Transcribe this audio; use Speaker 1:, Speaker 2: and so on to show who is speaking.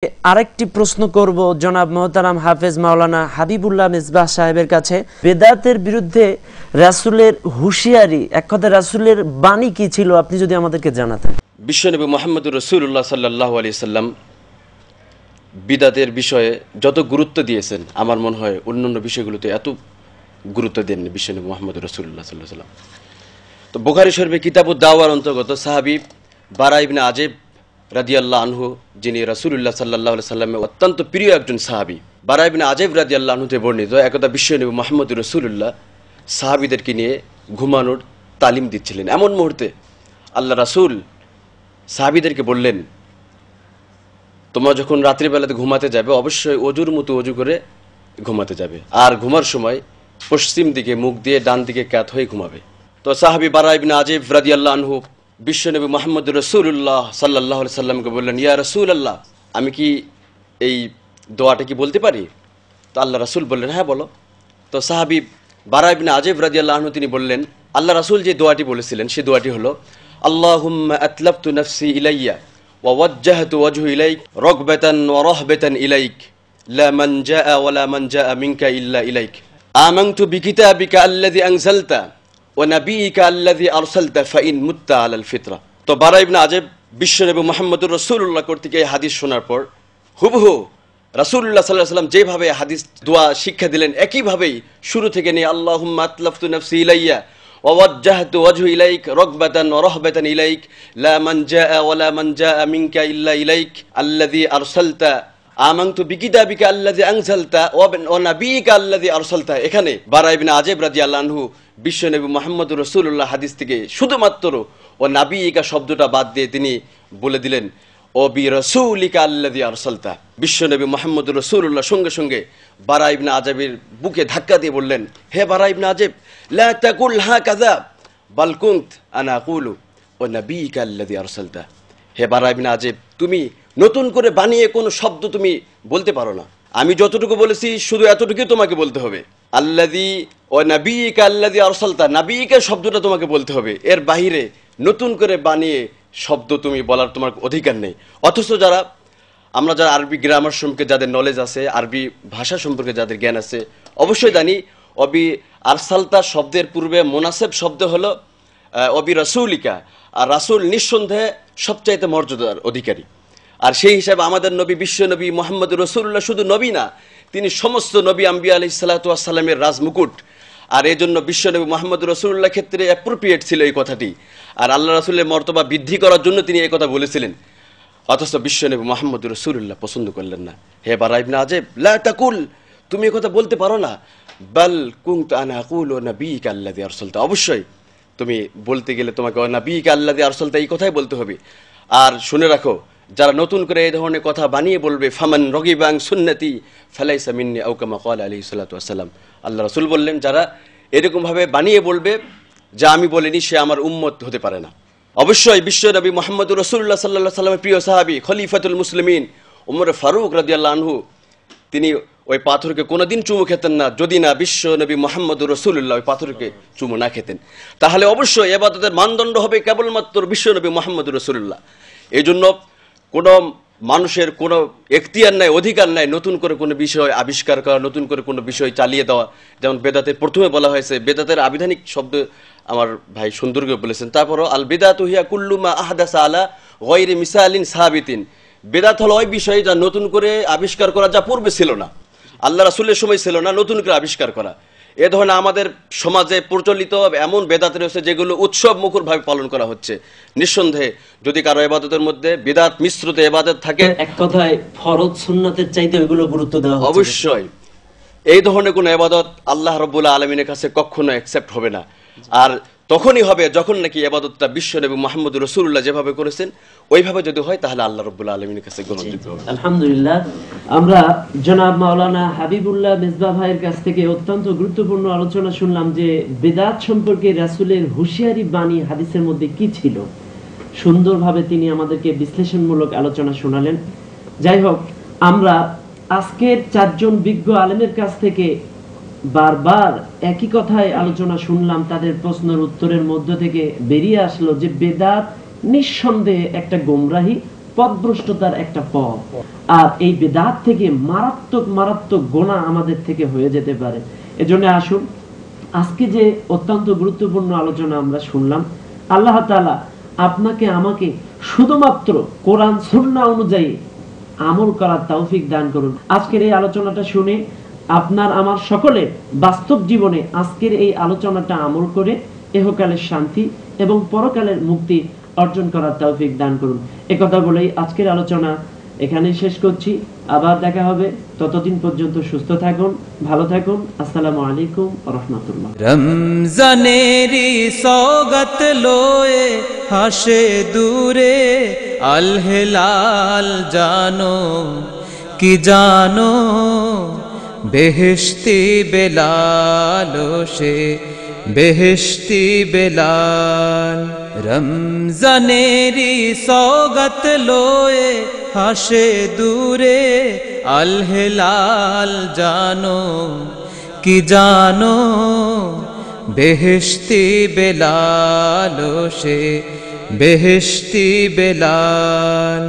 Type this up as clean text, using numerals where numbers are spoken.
Speaker 1: আরেকটি প্রশ্ন করব জনাব মোহতারাম হাফেজ মাওলানা হাবিবুল্লাহ মিসবাহ সাহেবের কাছে। বেদাতের বিরুদ্ধে রাসূলের হুঁশিয়ারি, এক কথায় রাসূলের বাণী কি ছিল, আপনি যদি আমাদেরকে জানাতেন।
Speaker 2: বিশ্বনবী মুহাম্মদুর রাসূলুল্লাহ সাল্লাল্লাহু আলাইহি সাল্লাম বিদাতের বিষয়ে যত গুরুত্ব দিয়েছেন, আমার মনে হয় অন্যান্য বিষয়গুলোতে এত গুরুত্ব দেননি বিশ্বনবী মুহাম্মদুর রাসূলুল্লাহ সাল্লাল্লাহু আলাইহি সাল্লাম। তো বুখারী শরীফে কিতাবুদ দাওয়ার অন্তর্গত সাহাবী বারা ইবনে আযিব রাদিয়াল্লাহু আনহু, যিনি রাসূলুল্লাহ সাল্লাল্লাহু আলাইহি সাল্লামের অত্যন্ত প্রিয় একজন সাহাবী, বারা ইবনে আযিব রাদিয়াল্লাহু আনহু তে বর্ণিত, একদা বিশ্বনবী মুহাম্মদুর রাসূলুল্লাহ সাহাবীদেরকে নিয়ে ঘুমানোর তালিম দিচ্ছিলেন। এমন মুহূর্তে আল্লাহ রাসূল সাহাবীদেরকে বললেন, তোমরা যখন রাত্রিবেলাতে ঘুমাতে যাবে অবশ্যই অজুর মতো অজু করে ঘুমাতে যাবে, আর ঘুমার সময় পশ্চিম দিকে মুখ দিয়ে ডান দিকে কাত হয়ে ঘুমাবে। তো সাহাবী বারা ইবনে আযিব রাদিয়াল্লাহু আনহু বিশ্বনবী মুহাম্মদুর রাসূলুল্লাহ সাল্লাল্লাহু আলাইহি সাল্লামকে বললেন, ইয়া রাসূলুল্লাহ, আমি কি এই দোয়াটা কি বলতে পারি? তো আল্লাহ রাসূল বললেন, হ্যাঁ বলো। তো সাহাবী বারা ইবনে আযিব রাদিয়াল্লাহু আনহু তিনি বললেন, আল্লাহ রাসূল যে দোয়াটি বলেছিলেন সেই দোয়াটি হলো, আল্লাহুম্মা আতলাবতু নাফসি ইলাইয়া ওয়া ওয়াজ্জাহতু ওয়াজহু ইলাইক রাগবাতান ওয়া রাহবাতান ইলাইক লা মানজাআ ওয়া লা মানজাআ মিনকা ইল্লা ইলাইক আমানতু বিকিতাবিকা আল্লাযী আনজালতা ওয়া নাবিয়িকা আল্লাযী আরসালতা ফাইন মুত্তা আলাল ফিতরা। তো বারা ইবনে আযিব বিশ্বনবী মুহাম্মদুর রাসূলুল্লাহ কর্তৃক এই হাদিস শোনার পর হুবহু রাসূলুল্লাহ সাল্লাল্লাহু আলাইহি ওয়াসাল্লাম যেভাবে হাদিস দোয়া শিক্ষা দিলেন একইভাবেই শুরু থেকে নিয়ে আল্লাহুম্মা আতলাফতু নাফসি ইলাইয়া ওয়া ওয়াজ্জাহতু ওয়াজহু ইলাইক রাগবাতান ওয়া রাহবাতান ইলাইক লা মানজাআ ওয়া লা মানজাআ মিনকা ইল্লা ইলাইক আল্লাযী আরসালতা আমানতু বিকিতাবিকা আল্লাযী আনজালতা ওয়া নাবিয়িকা আল্লাযী আরসালতা। এখানে বারা ইবনে আযিব রাদিয়াল্লাহু আনহু বিশ্বনবী মুহাম্মদুর রাসূলুল্লাহ হাদিস থেকে শুধুমাত্র ও নাবিয়িকা শব্দটা বাদ দিয়ে তিনি বলে দিলেন ও বি রাসূলিকা আল্লাযী আরসালতা। বিশ্বনবী মুহাম্মদুর রাসূলুল্লাহ সঙ্গে সঙ্গে বারা ইবনে আযিবের বুকে ধাক্কা দিয়ে বললেন, হে বারা ইবনে আযিব, লা তাকুল হাকাযা বাল কুনত আনা আকুলু ও নাবিয়িকা আল্লাযী আরসালতা। হে বারা ইবনে আযিব, তুমি নতুন করে বানিয়ে কোনো শব্দ তুমি বলতে পারো না, আমি যতটুকু বলেছি শুধু এতটুকুই তোমাকে বলতে হবে। আল্লাযী ও নাবিয়িকা আল্লাযী আরসালতা, নাবিয়িকা শব্দটা তোমাকে বলতে হবে, এর বাহিরে নতুন করে বানিয়ে শব্দ তুমি বলার তোমার অধিকার নেই। অথচ আমরা যারা আরবি গ্রামার সম্পর্কে যাদের নলেজ আছে, আরবি ভাষা সম্পর্কে যাদের জ্ঞান আছে, অবশ্যই জানি অবি আরসালতা শব্দের পূর্বে মুনাসেব শব্দ হলো অবি রাসূলিকা, আর রাসূল নিঃসন্দেহে সবচাইতে মর্যাদার অধিকারী। আর সেই হিসাবে আমাদের নবী বিশ্ব নবী মুহাম্মদুর রাসূলুল্লাহ শুধু নবী না, তিনি সমস্ত নবী আম্বিয়া আলাইহিস সালাতু ওয়াস সালামের রাজমুকুট। আর এই জন্য বিশ্ব নবী মুহাম্মদুর রাসূলুল্লাহ ক্ষেত্রে অ্যাপ্রোপ্রিয়েট ছিল এই কথাটি, আর আল্লাহ রাসূলের মর্তবা বৃদ্ধি করার জন্য তিনি এই কথা বলেছিলেন। অথচ বিশ্ব নবী মুহাম্মদুর রাসূলুল্লাহ পছন্দ করলেন না। হে বারা ইবনে আযিব, লা তাকুল, তুমি এই কথা বলতে পারো না, বাল কুনতু আনা আকুলু নাবিয়িকা আল্লাযী আরসালতা, অবশ্যই তুমি বলতে গেলে তোমাকে নাবিয়িকা আল্লাযী আরসালতা এই কথাই বলতে হবে। আর শুনে রাখো, যারা নতুন করে এই ধরনের কথা বানিয়ে বলবে, ফামান রগিবা আন সুন্নতি ফালাইসা মিন্নি আও কামা ক্বালা আলাইহিস সালাতু ওয়াস সালাম, আল্লাহ রাসূল বললেন, যারা এরকম ভাবে বানিয়ে বলবে যা আমি বলিনি সে আমার উম্মত হতে পারে না। অবশ্যই বিশ্ব নবী মুহাম্মদুর রাসূলুল্লাহ সাল্লাল্লাহু আলাইহি সাল্লামের প্রিয় সাহাবী খলিফাতুল মুসলিমিন ওমর ফারুক রাদিয়াল্লাহু আনহু, তিনি ওই পাথরকে কোনোদিন চুমু খেতেন না যদি না বিশ্ব নবী মুহাম্মদুর রাসূলুল্লাহ ওই পাথরকে চুমু না খেতেন। তাহলে অবশ্যই ইবাদতের মানদণ্ড হবে কেবলমাত্র বিশ্ব নবী মুহাম্মদুর রাসূলুল্লাহ। এই জন্য কোনো মানুষের কোনো এখতিয়ার নাই, অধিকার নাই নতুন করে কোনো বিষয় আবিষ্কার করা, নতুন করে কোনো বিষয় চালিয়ে দেওয়া। যেমন বেদাতের প্রথমে বলা হয়েছে, বেদাতের আবিধানিক শব্দ আমার ভাই সুন্দর করে বলেছেন। তারপরও আল বিদাতু হিয়া কুল্লু মা আহদাসা আলা গায়রি মিসালিন সাবিতিন, বেদাত হলো ওই বিষয় যা নতুন করে আবিষ্কার করা, যা পূর্বে ছিল না, আল্লাহ রাসূলের সময় ছিল না, নতুন করে আবিষ্কার করা। এ ধরনের আমাদের সমাজে প্রচলিত এমন বেদাত রয়েছে যেগুলো উৎসব মুখরভাবে পালন করা হচ্ছে। নিঃসন্দেহে যদি কারো ইবাদতের মধ্যে বিদআত মিশ্রিত ইবাদত থাকে,
Speaker 1: এক কথায় ফরজ সুন্নাতের চাইতে ওইগুলো গুরুত্ব দেওয়া হচ্ছে,
Speaker 2: অবশ্যই এই ধরনের কোনো ইবাদত আল্লাহ রাব্বুল আলামিনের কাছে কখনো অ্যাকসেপ্ট হবে না। আর তখনই হবে যখন নাকি ইবাদতটা বিশ্ব নবী মুহাম্মদুর রাসূলুল্লাহ যেভাবে করেছেন ওইভাবে যদি হয়, তাহলে আল্লাহ রাব্বুল আলামিনের কাছে গ্রহণযোগ্য হবে।
Speaker 1: আলহামদুলিল্লাহ। আমরা জনাব মাওলানা হাবিবুল্লাহ মিসবাহ ভাইয়ের কাছ থেকে অত্যন্ত গুরুত্বপূর্ণ আলোচনা শুনলাম যে বিদআত সম্পর্কে রাসূলের হুঁশিয়ারি বাণী হাদিসের মধ্যে কি ছিল। সুন্দরভাবে তিনি আমাদেরকে বিশ্লেষণমূলক আলোচনা শোনালেন। যাই হোক, আমরা আজকের চারজন বিজ্ঞ আলেমের কাছ থেকে বারবার একই কথায় আলোচনা শুনলাম। তাদের প্রশ্নের উত্তরের মধ্য থেকে বেরিয়ে আসলো যে বেদাত নিঃসন্দেহে একটা গোমরাহি, পথভ্রষ্টতার একটা পথ। আর এই বিদআত থেকে মারাত্মক মারাত্মক গুনাহ আমাদের থেকে হয়ে যেতে পারে। এজন্য আসুন আজকে যে অত্যন্ত গুরুত্বপূর্ণ আলোচনা আমরা শুনলাম, আল্লাহ তাআলা আপনাকে আমাকে শুধুমাত্র কোরআন সুন্নাহ অনুযায়ী আমল করার তৌফিক দান করুন। আজকের এই আলোচনাটা শুনে আপনার আমার সকলের বাস্তব জীবনে আজকের এই আলোচনাটা আমল করে ইহকালের শান্তি এবং পরকালের মুক্তি অর্জন করার তৌফিক দান করুন। একথা বলেই আজকের আলোচনা এখানেই শেষ করছি। আবার দেখা হবে, ততদিন পর্যন্ত সুস্থ থাকুন, ভালো থাকুন। আসসালামু আলাইকুম ওয়া রাহমাতুল্লাহ।
Speaker 3: রমজানেরি সওগাত লয়ে হাসে দূরে আল হেলাল জানো কি জানো, বেহেশতি বেলাল সে বেহেশতি বেলাল। রমজানেরি সওগাত লয়ে হাসে দূরে আল হেলাল জানো কি জানো, বেহেশতি বেলাল সে বেহেশতি বেলাল।